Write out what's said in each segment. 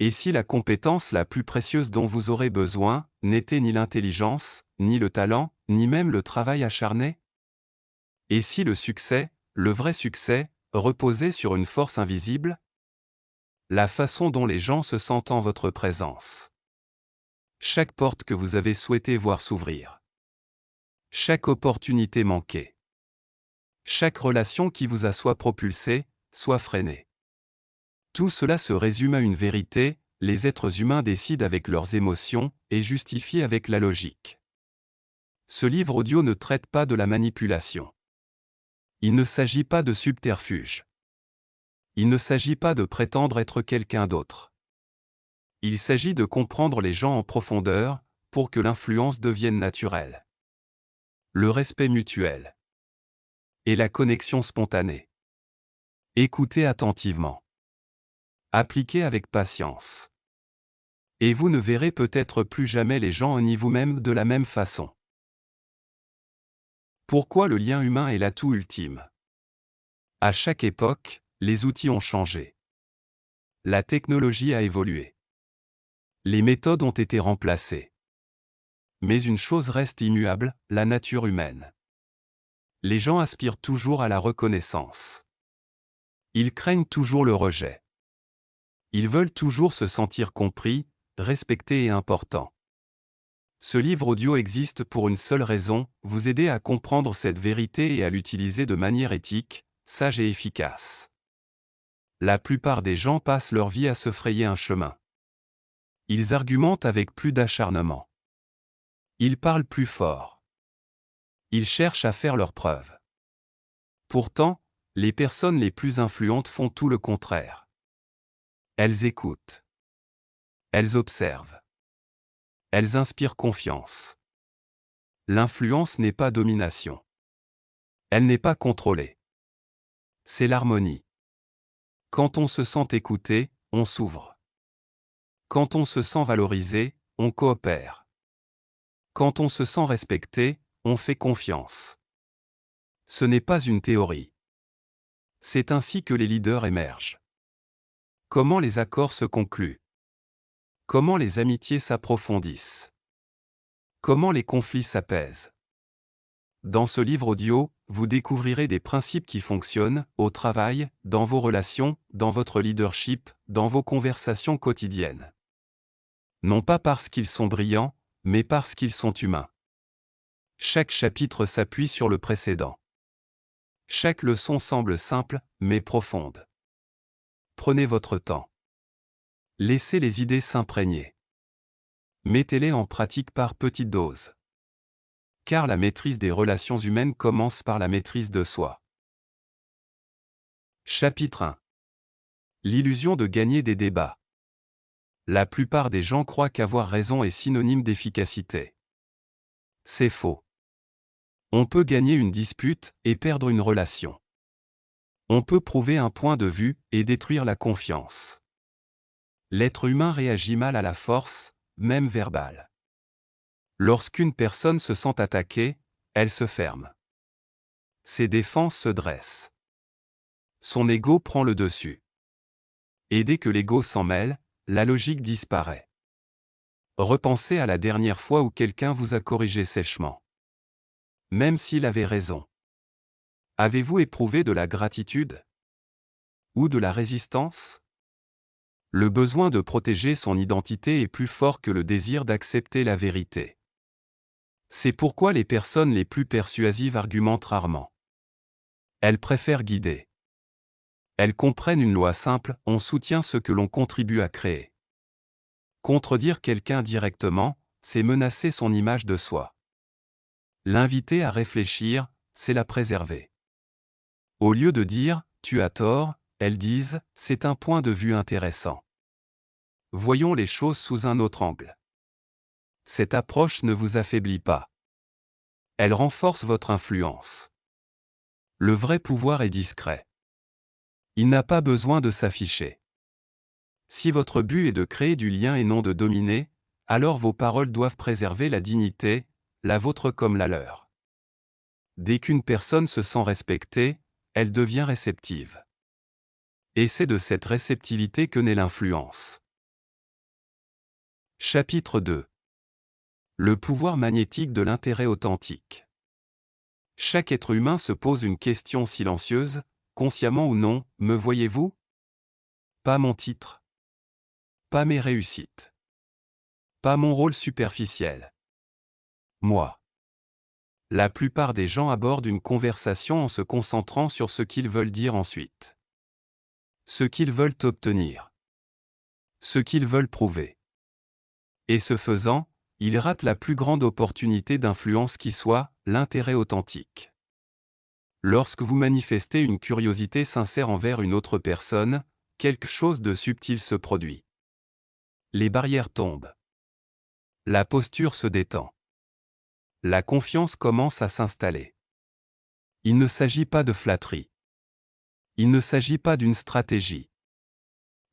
Et si la compétence la plus précieuse dont vous aurez besoin n'était ni l'intelligence, ni le talent, ni même le travail acharné? Et si le succès, le vrai succès, reposait sur une force invisible? La façon dont les gens se sentent en votre présence. Chaque porte que vous avez souhaité voir s'ouvrir. Chaque opportunité manquée. Chaque relation qui vous a soit propulsé, soit freiné. Tout cela se résume à une vérité: les êtres humains décident avec leurs émotions et justifient avec la logique. Ce livre audio ne traite pas de la manipulation. Il ne s'agit pas de subterfuge. Il ne s'agit pas de prétendre être quelqu'un d'autre. Il s'agit de comprendre les gens en profondeur, pour que l'influence devienne naturelle. Le respect mutuel. Et la connexion spontanée. Écoutez attentivement. Appliquez avec patience. Et vous ne verrez peut-être plus jamais les gens ni vous-même de la même façon. Pourquoi le lien humain est l'atout ultime? À chaque époque, les outils ont changé. La technologie a évolué. Les méthodes ont été remplacées. Mais une chose reste immuable: la nature humaine. Les gens aspirent toujours à la reconnaissance. Ils craignent toujours le rejet. Ils veulent toujours se sentir compris, respectés et importants. Ce livre audio existe pour une seule raison: vous aider à comprendre cette vérité et à l'utiliser de manière éthique, sage et efficace. La plupart des gens passent leur vie à se frayer un chemin. Ils argumentent avec plus d'acharnement. Ils parlent plus fort. Ils cherchent à faire leurs preuves. Pourtant, les personnes les plus influentes font tout le contraire. Elles écoutent. Elles observent. Elles inspirent confiance. L'influence n'est pas domination. Elle n'est pas contrôlée. C'est l'harmonie. Quand on se sent écouté, on s'ouvre. Quand on se sent valorisé, on coopère. Quand on se sent respecté, on fait confiance. Ce n'est pas une théorie. C'est ainsi que les leaders émergent. Comment les accords se concluent? Comment les amitiés s'approfondissent? Comment les conflits s'apaisent? Dans ce livre audio, vous découvrirez des principes qui fonctionnent au travail, dans vos relations, dans votre leadership, dans vos conversations quotidiennes. Non pas parce qu'ils sont brillants, mais parce qu'ils sont humains. Chaque chapitre s'appuie sur le précédent. Chaque leçon semble simple, mais profonde. Prenez votre temps. Laissez les idées s'imprégner. Mettez-les en pratique par petites doses. Car la maîtrise des relations humaines commence par la maîtrise de soi. Chapitre 1. L'illusion de gagner des débats. La plupart des gens croient qu'avoir raison est synonyme d'efficacité. C'est faux. On peut gagner une dispute et perdre une relation. On peut prouver un point de vue et détruire la confiance. L'être humain réagit mal à la force, même verbale. Lorsqu'une personne se sent attaquée, elle se ferme. Ses défenses se dressent. Son ego prend le dessus. Et dès que l'ego s'en mêle, la logique disparaît. Repensez à la dernière fois où quelqu'un vous a corrigé sèchement. Même s'il avait raison. Avez-vous éprouvé de la gratitude? Ou de la résistance? Le besoin de protéger son identité est plus fort que le désir d'accepter la vérité. C'est pourquoi les personnes les plus persuasives argumentent rarement. Elles préfèrent guider. Elles comprennent une loi simple: on soutient ce que l'on contribue à créer. Contredire quelqu'un directement, c'est menacer son image de soi. L'inviter à réfléchir, c'est la préserver. Au lieu de dire « tu as tort », elles disent « c'est un point de vue intéressant ». Voyons les choses sous un autre angle. Cette approche ne vous affaiblit pas. Elle renforce votre influence. Le vrai pouvoir est discret. Il n'a pas besoin de s'afficher. Si votre but est de créer du lien et non de dominer, alors vos paroles doivent préserver la dignité, la vôtre comme la leur. Dès qu'une personne se sent respectée, elle devient réceptive. Et c'est de cette réceptivité que naît l'influence. Chapitre 2. Le pouvoir magnétique de l'intérêt authentique. Chaque être humain se pose une question silencieuse, consciemment ou non, me voyez-vous? Pas mon titre. Pas mes réussites. Pas mon rôle superficiel. Moi. La plupart des gens abordent une conversation en se concentrant sur ce qu'ils veulent dire ensuite. Ce qu'ils veulent obtenir. Ce qu'ils veulent prouver. Et ce faisant, ils ratent la plus grande opportunité d'influence qui soit, l'intérêt authentique. Lorsque vous manifestez une curiosité sincère envers une autre personne, quelque chose de subtil se produit. Les barrières tombent. La posture se détend. La confiance commence à s'installer. Il ne s'agit pas de flatterie. Il ne s'agit pas d'une stratégie.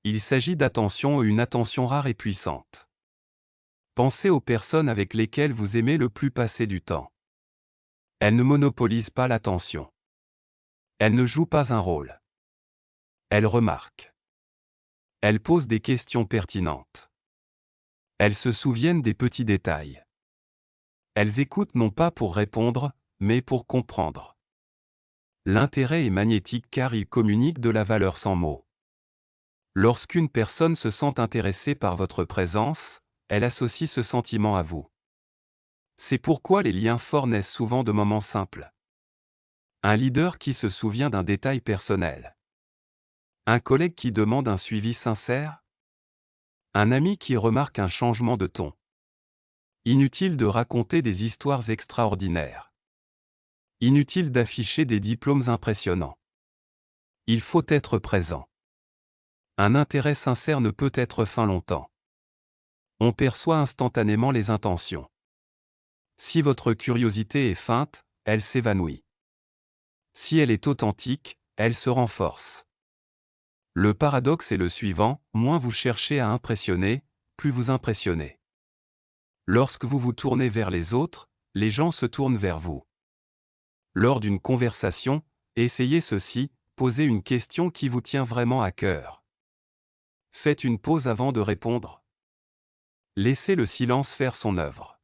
Il s'agit d'attention, une attention rare et puissante. Pensez aux personnes avec lesquelles vous aimez le plus passer du temps. Elles ne monopolisent pas l'attention. Elles ne jouent pas un rôle. Elles remarquent. Elles posent des questions pertinentes. Elles se souviennent des petits détails. Elles écoutent non pas pour répondre, mais pour comprendre. L'intérêt est magnétique car il communique de la valeur sans mots. Lorsqu'une personne se sent intéressée par votre présence, elle associe ce sentiment à vous. C'est pourquoi les liens forts naissent souvent de moments simples. Un leader qui se souvient d'un détail personnel. Un collègue qui demande un suivi sincère. Un ami qui remarque un changement de ton. Inutile de raconter des histoires extraordinaires. Inutile d'afficher des diplômes impressionnants. Il faut être présent. Un intérêt sincère ne peut être feint longtemps. On perçoit instantanément les intentions. Si votre curiosité est feinte, elle s'évanouit. Si elle est authentique, elle se renforce. Le paradoxe est le suivant, moins vous cherchez à impressionner, plus vous impressionnez. Lorsque vous vous tournez vers les autres, les gens se tournent vers vous. Lors d'une conversation, essayez ceci, posez une question qui vous tient vraiment à cœur. Faites une pause avant de répondre. Laissez le silence faire son œuvre.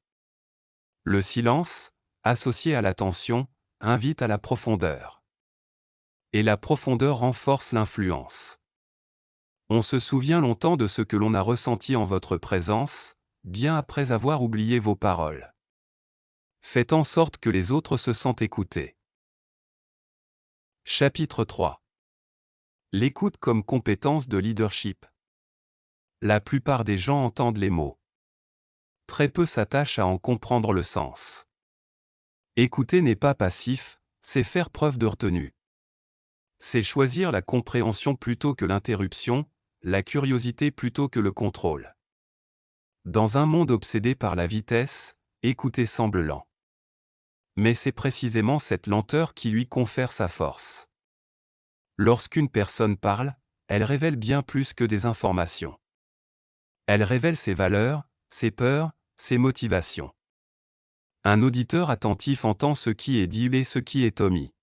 Le silence, associé à l'attention, invite à la profondeur. Et la profondeur renforce l'influence. On se souvient longtemps de ce que l'on a ressenti en votre présence, bien après avoir oublié vos paroles. Faites en sorte que les autres se sentent écoutés. Chapitre 3. L'écoute comme compétence de leadership. La plupart des gens entendent les mots. Très peu s'attachent à en comprendre le sens. Écouter n'est pas passif, c'est faire preuve de retenue. C'est choisir la compréhension plutôt que l'interruption, la curiosité plutôt que le contrôle. Dans un monde obsédé par la vitesse, écouter semble lent. Mais c'est précisément cette lenteur qui lui confère sa force. Lorsqu'une personne parle, elle révèle bien plus que des informations. Elle révèle ses valeurs, ses peurs, ses motivations. Un auditeur attentif entend ce qui est dit et ce qui est omis.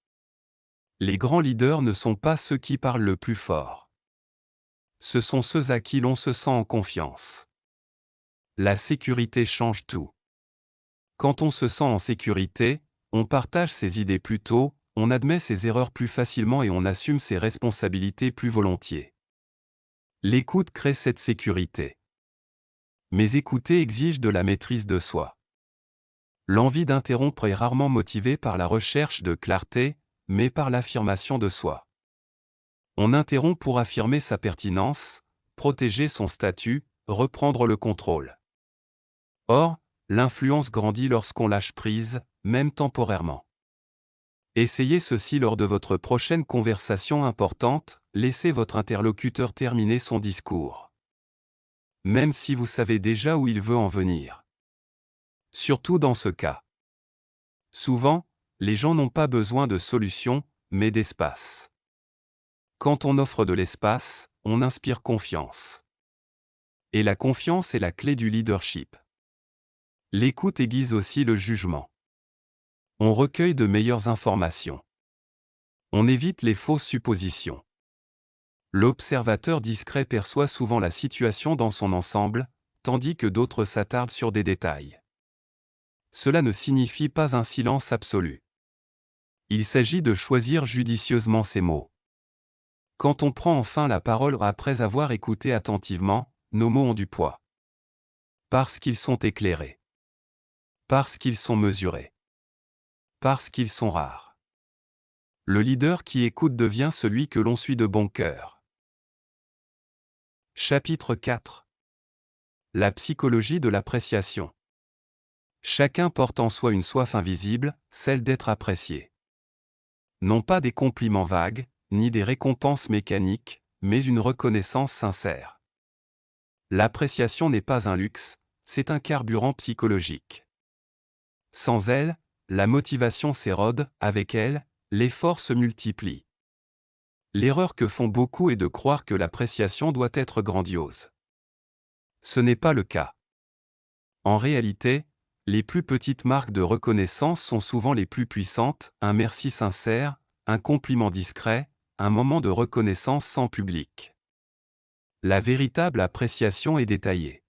Les grands leaders ne sont pas ceux qui parlent le plus fort. Ce sont ceux à qui l'on se sent en confiance. La sécurité change tout. Quand on se sent en sécurité, on partage ses idées plus tôt, on admet ses erreurs plus facilement et on assume ses responsabilités plus volontiers. L'écoute crée cette sécurité. Mais écouter exige de la maîtrise de soi. L'envie d'interrompre est rarement motivée par la recherche de clarté, mais par l'affirmation de soi. On interrompt pour affirmer sa pertinence, protéger son statut, reprendre le contrôle. Or, l'influence grandit lorsqu'on lâche prise, même temporairement. Essayez ceci lors de votre prochaine conversation importante, laissez votre interlocuteur terminer son discours. Même si vous savez déjà où il veut en venir. Surtout dans ce cas. Souvent, les gens n'ont pas besoin de solutions, mais d'espace. Quand on offre de l'espace, on inspire confiance. Et la confiance est la clé du leadership. L'écoute aiguise aussi le jugement. On recueille de meilleures informations. On évite les fausses suppositions. L'observateur discret perçoit souvent la situation dans son ensemble, tandis que d'autres s'attardent sur des détails. Cela ne signifie pas un silence absolu. Il s'agit de choisir judicieusement ses mots. Quand on prend enfin la parole après avoir écouté attentivement, nos mots ont du poids. Parce qu'ils sont éclairés. Parce qu'ils sont mesurés. Parce qu'ils sont rares. Le leader qui écoute devient celui que l'on suit de bon cœur. Chapitre 4. La psychologie de l'appréciation. Chacun porte en soi une soif invisible, celle d'être apprécié. Non pas des compliments vagues, ni des récompenses mécaniques, mais une reconnaissance sincère. L'appréciation n'est pas un luxe, c'est un carburant psychologique. Sans elle, la motivation s'érode, avec elle, l'effort se multiplie. L'erreur que font beaucoup est de croire que l'appréciation doit être grandiose. Ce n'est pas le cas. En réalité, les plus petites marques de reconnaissance sont souvent les plus puissantes, un merci sincère, un compliment discret, un moment de reconnaissance sans public. La véritable appréciation est détaillée.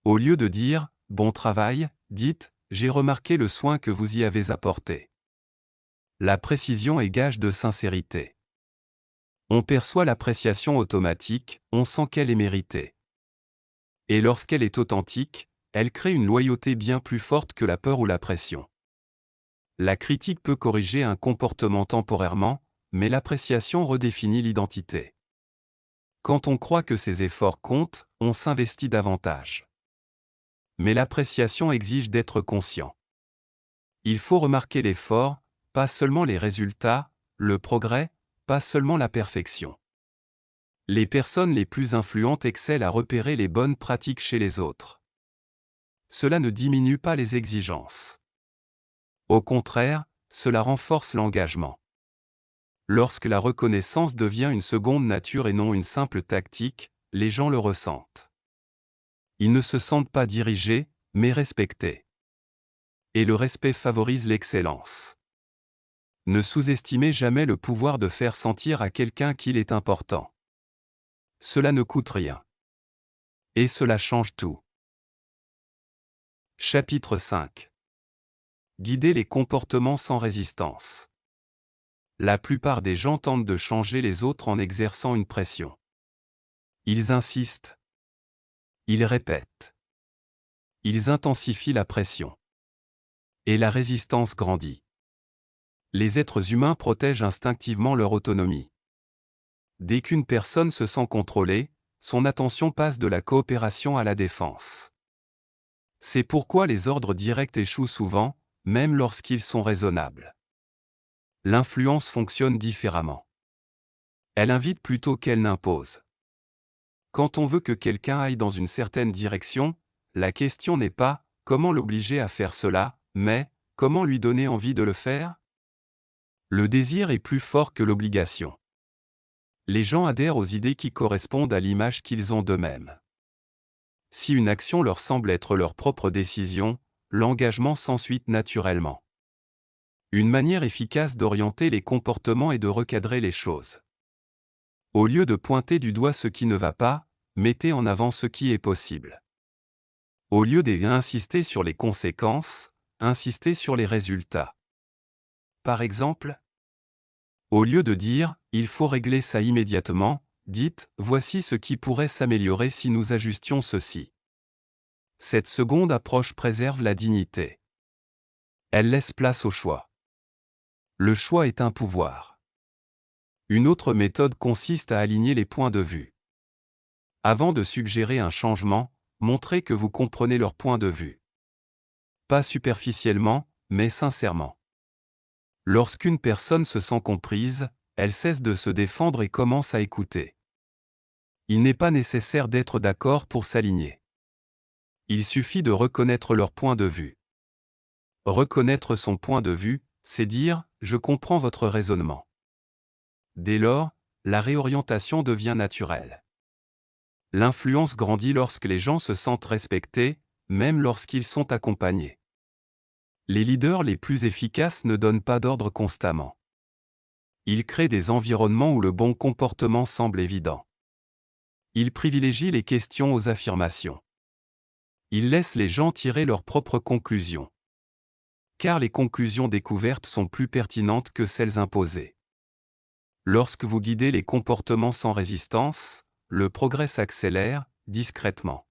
Au lieu de dire « bon travail », dites « j'ai remarqué le soin que vous y avez apporté ». La précision est gage de sincérité. On perçoit l'appréciation automatique, on sent qu'elle est méritée. Et lorsqu'elle est authentique, elle crée une loyauté bien plus forte que la peur ou la pression. La critique peut corriger un comportement temporairement, mais l'appréciation redéfinit l'identité. Quand on croit que ses efforts comptent, on s'investit davantage. Mais l'appréciation exige d'être conscient. Il faut remarquer l'effort, pas seulement les résultats, le progrès, pas seulement la perfection. Les personnes les plus influentes excellent à repérer les bonnes pratiques chez les autres. Cela ne diminue pas les exigences. Au contraire, cela renforce l'engagement. Lorsque la reconnaissance devient une seconde nature et non une simple tactique, les gens le ressentent. Ils ne se sentent pas dirigés, mais respectés. Et le respect favorise l'excellence. Ne sous-estimez jamais le pouvoir de faire sentir à quelqu'un qu'il est important. Cela ne coûte rien. Et cela change tout. Chapitre 5. Guider les comportements sans résistance. La plupart des gens tentent de changer les autres en exerçant une pression. Ils insistent. Ils répètent. Ils intensifient la pression. Et la résistance grandit. Les êtres humains protègent instinctivement leur autonomie. Dès qu'une personne se sent contrôlée, son attention passe de la coopération à la défense. C'est pourquoi les ordres directs échouent souvent, même lorsqu'ils sont raisonnables. L'influence fonctionne différemment. Elle invite plutôt qu'elle n'impose. Quand on veut que quelqu'un aille dans une certaine direction, la question n'est pas « comment l'obliger à faire cela », mais « comment lui donner envie de le faire ?» Le désir est plus fort que l'obligation. Les gens adhèrent aux idées qui correspondent à l'image qu'ils ont d'eux-mêmes. Si une action leur semble être leur propre décision, l'engagement s'ensuit naturellement. Une manière efficace d'orienter les comportements est de recadrer les choses. Au lieu de pointer du doigt ce qui ne va pas, mettez en avant ce qui est possible. Au lieu d'insister sur les conséquences, insistez sur les résultats. Par exemple, au lieu de dire « il faut régler ça immédiatement », dites « voici ce qui pourrait s'améliorer si nous ajustions ceci ». Cette seconde approche préserve la dignité. Elle laisse place au choix. Le choix est un pouvoir. Une autre méthode consiste à aligner les points de vue. Avant de suggérer un changement, montrez que vous comprenez leur point de vue. Pas superficiellement, mais sincèrement. Lorsqu'une personne se sent comprise, elle cesse de se défendre et commence à écouter. Il n'est pas nécessaire d'être d'accord pour s'aligner. Il suffit de reconnaître leur point de vue. Reconnaître son point de vue, c'est dire « je comprends votre raisonnement ». Dès lors, la réorientation devient naturelle. L'influence grandit lorsque les gens se sentent respectés, même lorsqu'ils sont accompagnés. Les leaders les plus efficaces ne donnent pas d'ordre constamment. Ils créent des environnements où le bon comportement semble évident. Ils privilégient les questions aux affirmations. Il laisse les gens tirer leurs propres conclusions. Car les conclusions découvertes sont plus pertinentes que celles imposées. Lorsque vous guidez les comportements sans résistance, le progrès s'accélère, discrètement.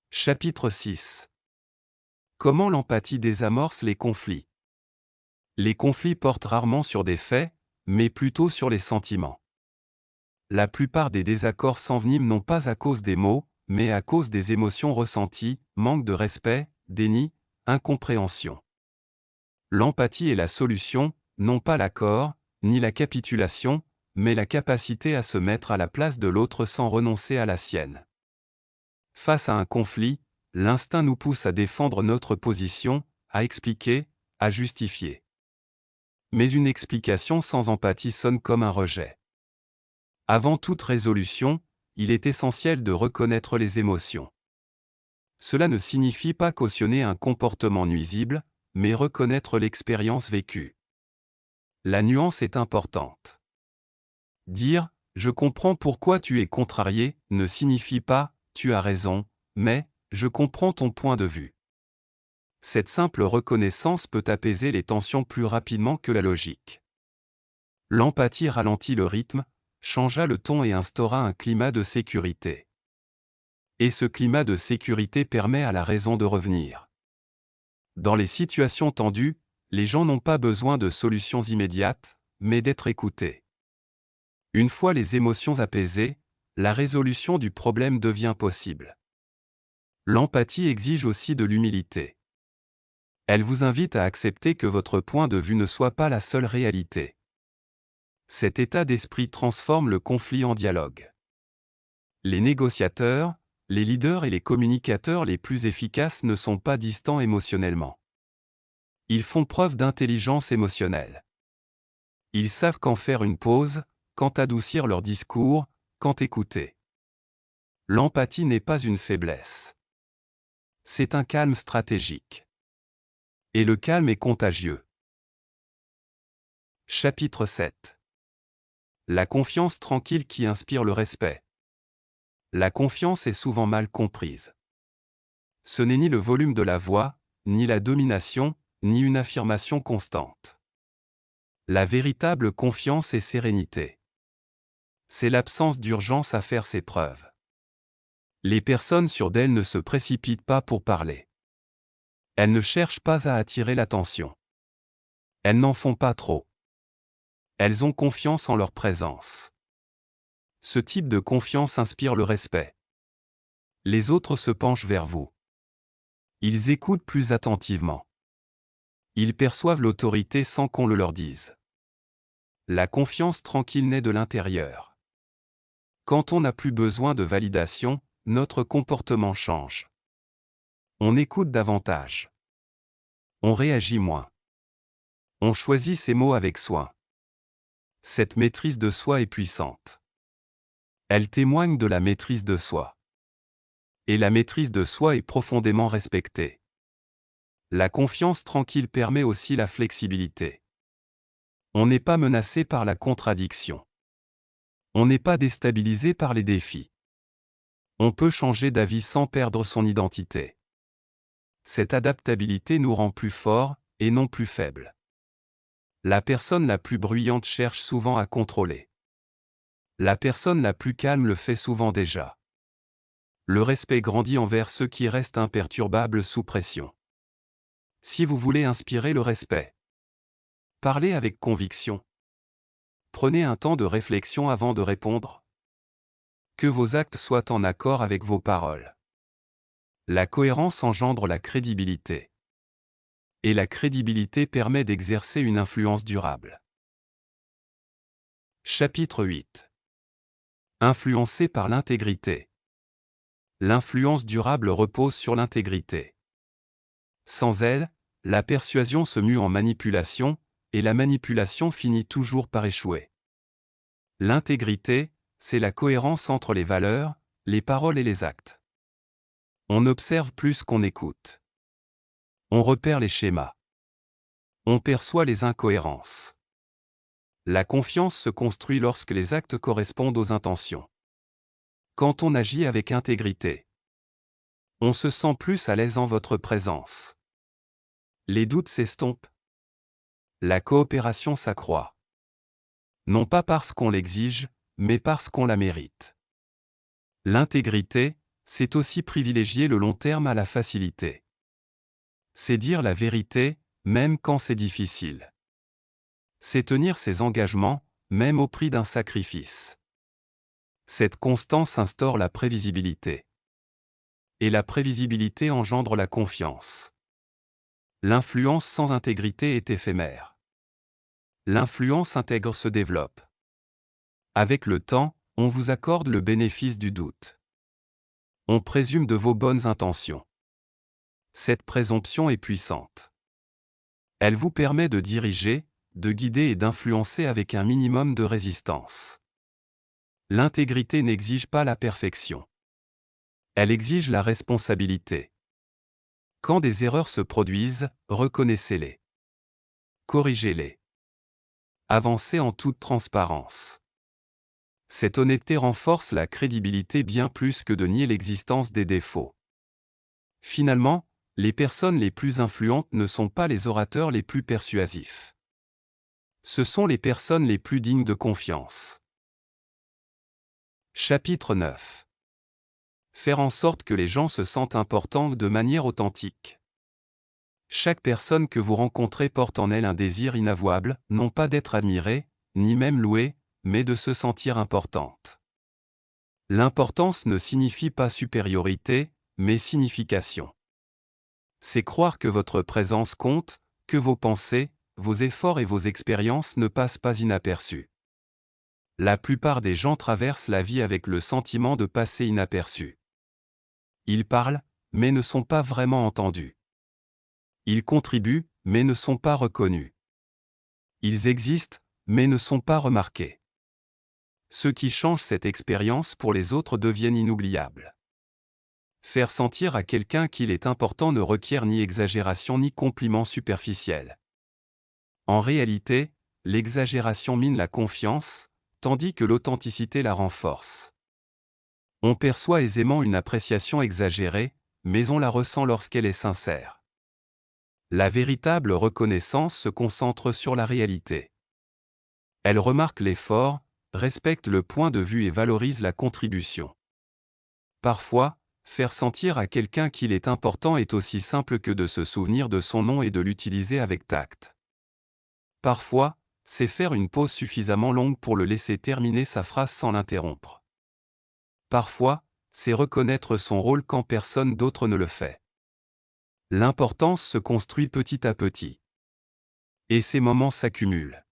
Chapitre 6. Comment l'empathie désamorce les conflits? Les conflits portent rarement sur des faits, mais plutôt sur les sentiments. La plupart des désaccords s'enveniment non pas à cause des mots, mais à cause des émotions ressenties, manque de respect, déni, incompréhension. L'empathie est la solution, non pas l'accord, ni la capitulation, mais la capacité à se mettre à la place de l'autre sans renoncer à la sienne. Face à un conflit, l'instinct nous pousse à défendre notre position, à expliquer, à justifier. Mais une explication sans empathie sonne comme un rejet. Avant toute résolution, il est essentiel de reconnaître les émotions. Cela ne signifie pas cautionner un comportement nuisible, mais reconnaître l'expérience vécue. La nuance est importante. Dire « je comprends pourquoi tu es contrarié » ne signifie pas « tu as raison », mais « je comprends ton point de vue ». Cette simple reconnaissance peut apaiser les tensions plus rapidement que la logique. L'empathie ralentit le rythme, changea le ton et instaura un climat de sécurité. Et ce climat de sécurité permet à la raison de revenir. Dans les situations tendues, les gens n'ont pas besoin de solutions immédiates, mais d'être écoutés. Une fois les émotions apaisées, la résolution du problème devient possible. L'empathie exige aussi de l'humilité. Elle vous invite à accepter que votre point de vue ne soit pas la seule réalité. Cet état d'esprit transforme le conflit en dialogue. Les négociateurs, les leaders et les communicateurs les plus efficaces ne sont pas distants émotionnellement. Ils font preuve d'intelligence émotionnelle. Ils savent quand faire une pause, quand adoucir leur discours, quand écouter. L'empathie n'est pas une faiblesse. C'est un calme stratégique. Et le calme est contagieux. Chapitre 7. La confiance tranquille qui inspire le respect. La confiance est souvent mal comprise. Ce n'est ni le volume de la voix, ni la domination, ni une affirmation constante. La véritable confiance est sérénité. C'est l'absence d'urgence à faire ses preuves. Les personnes sûres d'elles ne se précipitent pas pour parler. Elles ne cherchent pas à attirer l'attention. Elles n'en font pas trop. Elles ont confiance en leur présence. Ce type de confiance inspire le respect. Les autres se penchent vers vous. Ils écoutent plus attentivement. Ils perçoivent l'autorité sans qu'on le leur dise. La confiance tranquille naît de l'intérieur. Quand on n'a plus besoin de validation, notre comportement change. On écoute davantage. On réagit moins. On choisit ses mots avec soin. Cette maîtrise de soi est puissante. Elle témoigne de la maîtrise de soi. Et la maîtrise de soi est profondément respectée. La confiance tranquille permet aussi la flexibilité. On n'est pas menacé par la contradiction. On n'est pas déstabilisé par les défis. On peut changer d'avis sans perdre son identité. Cette adaptabilité nous rend plus forts, et non plus faibles. La personne la plus bruyante cherche souvent à contrôler. La personne la plus calme le fait souvent déjà. Le respect grandit envers ceux qui restent imperturbables sous pression. Si vous voulez inspirer le respect, parlez avec conviction. Prenez un temps de réflexion avant de répondre. Que vos actes soient en accord avec vos paroles. La cohérence engendre la crédibilité. Et la crédibilité permet d'exercer une influence durable. Chapitre 8. Influencé par l'intégrité. L'influence durable repose sur l'intégrité. Sans elle, la persuasion se mue en manipulation, et la manipulation finit toujours par échouer. L'intégrité, c'est la cohérence entre les valeurs, les paroles et les actes. On observe plus qu'on écoute. On repère les schémas. On perçoit les incohérences. La confiance se construit lorsque les actes correspondent aux intentions. Quand on agit avec intégrité, On se sent plus à l'aise en votre présence. Les doutes s'estompent. La coopération s'accroît. Non pas parce qu'on l'exige, mais parce qu'on la mérite. L'intégrité, c'est aussi privilégier le long terme à la facilité. C'est dire la vérité, même quand c'est difficile. C'est tenir ses engagements, même au prix d'un sacrifice. Cette constance instaure la prévisibilité. Et la prévisibilité engendre la confiance. L'influence sans intégrité est éphémère. L'influence intègre se développe. Avec le temps, on vous accorde le bénéfice du doute. On présume de vos bonnes intentions. Cette présomption est puissante. Elle vous permet de diriger, de guider et d'influencer avec un minimum de résistance. L'intégrité n'exige pas la perfection. Elle exige la responsabilité. Quand des erreurs se produisent, reconnaissez-les. Corrigez-les. Avancez en toute transparence. Cette honnêteté renforce la crédibilité bien plus que de nier l'existence des défauts. Finalement, les personnes les plus influentes ne sont pas les orateurs les plus persuasifs. Ce sont les personnes les plus dignes de confiance. Chapitre 9. Faire en sorte que les gens se sentent importants de manière authentique. Chaque personne que vous rencontrez porte en elle un désir inavouable, non pas d'être admirée, ni même louée, mais de se sentir importante. L'importance ne signifie pas supériorité, mais signification. C'est croire que votre présence compte, que vos pensées, vos efforts et vos expériences ne passent pas inaperçus. La plupart des gens traversent la vie avec le sentiment de passer inaperçus. Ils parlent, mais ne sont pas vraiment entendus. Ils contribuent, mais ne sont pas reconnus. Ils existent, mais ne sont pas remarqués. Ceux qui changent cette expérience pour les autres deviennent inoubliables. Faire sentir à quelqu'un qu'il est important ne requiert ni exagération ni compliment superficiel. En réalité, l'exagération mine la confiance, tandis que l'authenticité la renforce. On perçoit aisément une appréciation exagérée, mais on la ressent lorsqu'elle est sincère. La véritable reconnaissance se concentre sur la réalité. Elle remarque l'effort, respecte le point de vue et valorise la contribution. Parfois, faire sentir à quelqu'un qu'il est important est aussi simple que de se souvenir de son nom et de l'utiliser avec tact. Parfois, c'est faire une pause suffisamment longue pour le laisser terminer sa phrase sans l'interrompre. Parfois, c'est reconnaître son rôle quand personne d'autre ne le fait. L'importance se construit petit à petit. Et ces moments s'accumulent.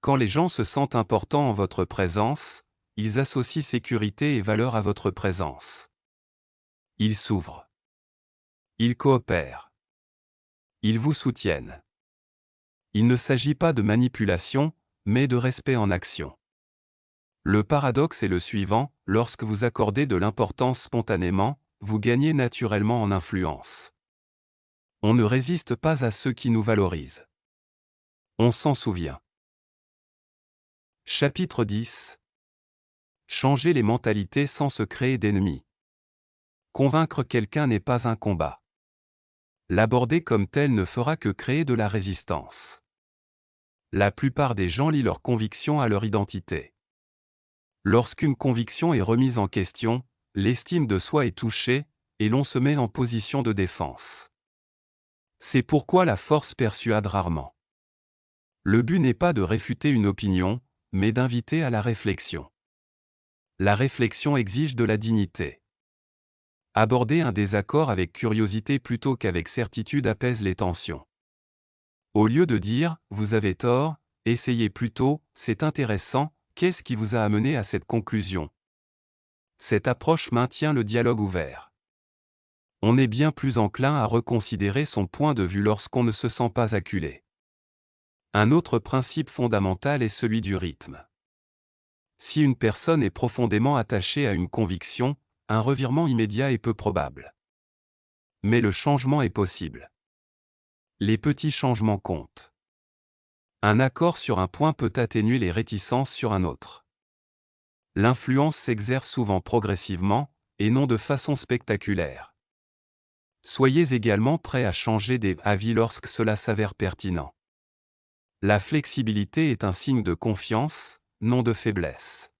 Quand les gens se sentent importants en votre présence, ils associent sécurité et valeur à votre présence. Ils s'ouvrent. Ils coopèrent. Ils vous soutiennent. Il ne s'agit pas de manipulation, mais de respect en action. Le paradoxe est le suivant, lorsque vous accordez de l'importance spontanément, vous gagnez naturellement en influence. On ne résiste pas à ceux qui nous valorisent. On s'en souvient. Chapitre 10. Changer les mentalités sans se créer d'ennemis. Convaincre quelqu'un n'est pas un combat. L'aborder comme tel ne fera que créer de la résistance. La plupart des gens lient leurs convictions à leur identité. Lorsqu'une conviction est remise en question, l'estime de soi est touchée, et l'on se met en position de défense. C'est pourquoi la force persuade rarement. Le but n'est pas de réfuter une opinion, mais d'inviter à la réflexion. La réflexion exige de la dignité. Aborder un désaccord avec curiosité plutôt qu'avec certitude apaise les tensions. Au lieu de dire « vous avez tort », essayez plutôt « c'est intéressant, qu'est-ce qui vous a amené à cette conclusion ?» Cette approche maintient le dialogue ouvert. On est bien plus enclin à reconsidérer son point de vue lorsqu'on ne se sent pas acculé. Un autre principe fondamental est celui du rythme. Si une personne est profondément attachée à une conviction, un revirement immédiat est peu probable. Mais le changement est possible. Les petits changements comptent. Un accord sur un point peut atténuer les réticences sur un autre. L'influence s'exerce souvent progressivement, et non de façon spectaculaire. Soyez également prêt à changer d'avis lorsque cela s'avère pertinent. La flexibilité est un signe de confiance, non de faiblesse.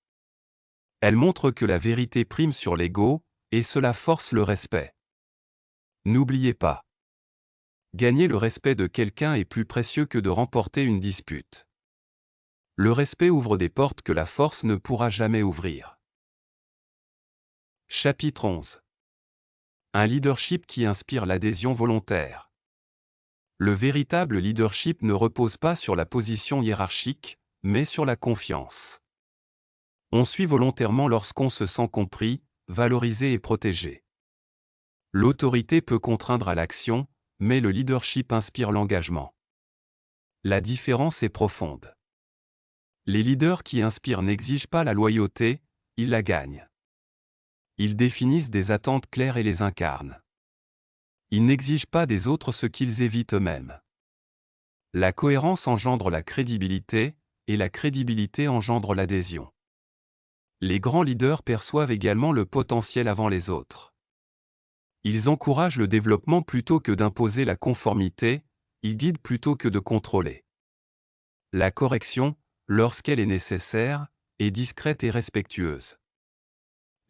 Elle montre que la vérité prime sur l'ego, et cela force le respect. N'oubliez pas. Gagner le respect de quelqu'un est plus précieux que de remporter une dispute. Le respect ouvre des portes que la force ne pourra jamais ouvrir. Chapitre 11. Un leadership qui inspire l'adhésion volontaire. Le véritable leadership ne repose pas sur la position hiérarchique, mais sur la confiance. On suit volontairement lorsqu'on se sent compris, valorisé et protégé. L'autorité peut contraindre à l'action, mais le leadership inspire l'engagement. La différence est profonde. Les leaders qui inspirent n'exigent pas la loyauté, ils la gagnent. Ils définissent des attentes claires et les incarnent. Ils n'exigent pas des autres ce qu'ils évitent eux-mêmes. La cohérence engendre la crédibilité, et la crédibilité engendre l'adhésion. Les grands leaders perçoivent également le potentiel avant les autres. Ils encouragent le développement plutôt que d'imposer la conformité, ils guident plutôt que de contrôler. La correction, lorsqu'elle est nécessaire, est discrète et respectueuse.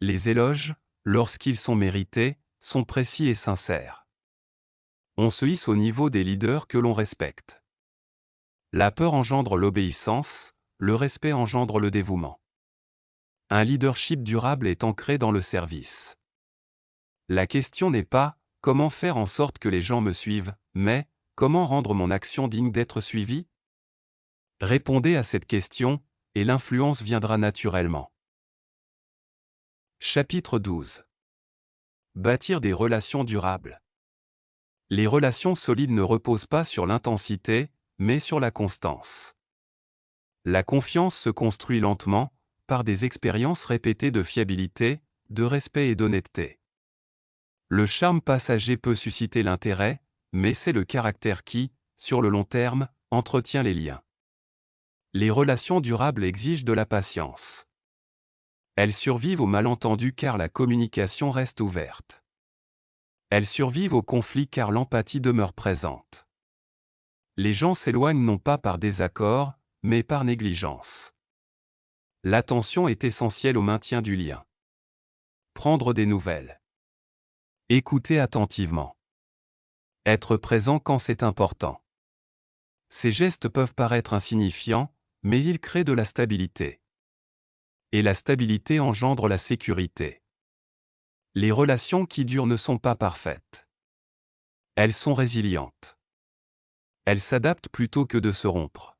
Les éloges, lorsqu'ils sont mérités, sont précis et sincères. On se hisse au niveau des leaders que l'on respecte. La peur engendre l'obéissance, le respect engendre le dévouement. Un leadership durable est ancré dans le service. La question n'est pas « comment faire en sorte que les gens me suivent », mais « comment rendre mon action digne d'être suivie ?» Répondez à cette question, et l'influence viendra naturellement. Chapitre 12. Bâtir des relations durables. Les relations solides ne reposent pas sur l'intensité, mais sur la constance. La confiance se construit lentement, par des expériences répétées de fiabilité, de respect et d'honnêteté. Le charme passager peut susciter l'intérêt, mais c'est le caractère qui, sur le long terme, entretient les liens. Les relations durables exigent de la patience. Elles survivent aux malentendus car la communication reste ouverte. Elles survivent aux conflits car l'empathie demeure présente. Les gens s'éloignent non pas par désaccord, mais par négligence. L'attention est essentielle au maintien du lien. Prendre des nouvelles. Écouter attentivement. Être présent quand c'est important. Ces gestes peuvent paraître insignifiants, mais ils créent de la stabilité. Et la stabilité engendre la sécurité. Les relations qui durent ne sont pas parfaites. Elles sont résilientes. Elles s'adaptent plutôt que de se rompre.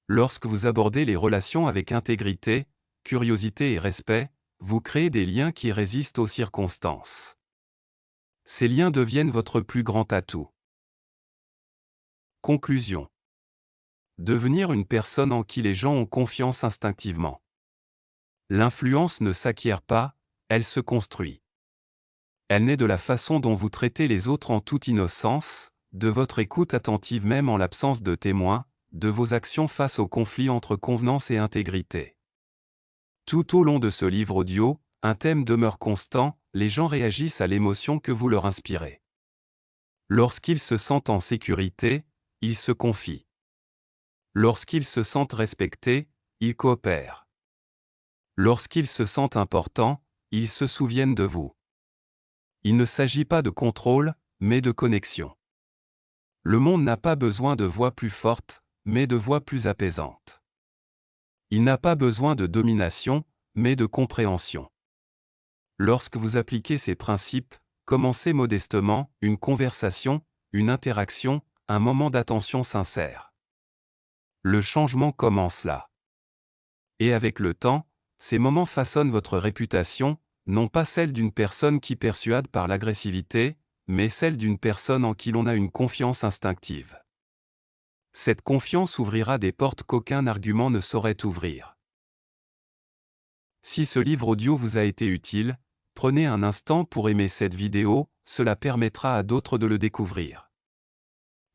Lorsque vous abordez les relations avec intégrité, curiosité et respect, vous créez des liens qui résistent aux circonstances. Ces liens deviennent votre plus grand atout. Conclusion. Devenir une personne en qui les gens ont confiance instinctivement. L'influence ne s'acquiert pas, elle se construit. Elle naît de la façon dont vous traitez les autres en toute innocence, de votre écoute attentive même en l'absence de témoins, de vos actions face au conflit entre convenance et intégrité. Tout au long de ce livre audio, un thème demeure constant, les gens réagissent à l'émotion que vous leur inspirez. Lorsqu'ils se sentent en sécurité, ils se confient. Lorsqu'ils se sentent respectés, ils coopèrent. Lorsqu'ils se sentent importants, ils se souviennent de vous. Il ne s'agit pas de contrôle, mais de connexion. Le monde n'a pas besoin de voix plus fortes, mais de voix plus apaisantes. Il n'a pas besoin de domination, mais de compréhension. Lorsque vous appliquez ces principes, commencez modestement, une conversation, une interaction, un moment d'attention sincère. Le changement commence là. Et avec le temps, ces moments façonnent votre réputation, non pas celle d'une personne qui persuade par l'agressivité, mais celle d'une personne en qui l'on a une confiance instinctive. Cette confiance ouvrira des portes qu'aucun argument ne saurait ouvrir. Si ce livre audio vous a été utile, prenez un instant pour aimer cette vidéo, cela permettra à d'autres de le découvrir.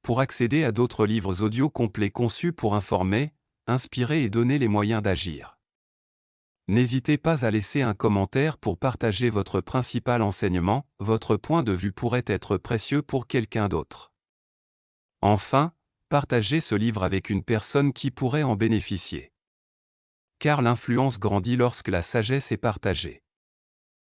Pour accéder à d'autres livres audio complets conçus pour informer, inspirer et donner les moyens d'agir. N'hésitez pas à laisser un commentaire pour partager votre principal enseignement, votre point de vue pourrait être précieux pour quelqu'un d'autre. Enfin, partagez ce livre avec une personne qui pourrait en bénéficier. Car l'influence grandit lorsque la sagesse est partagée.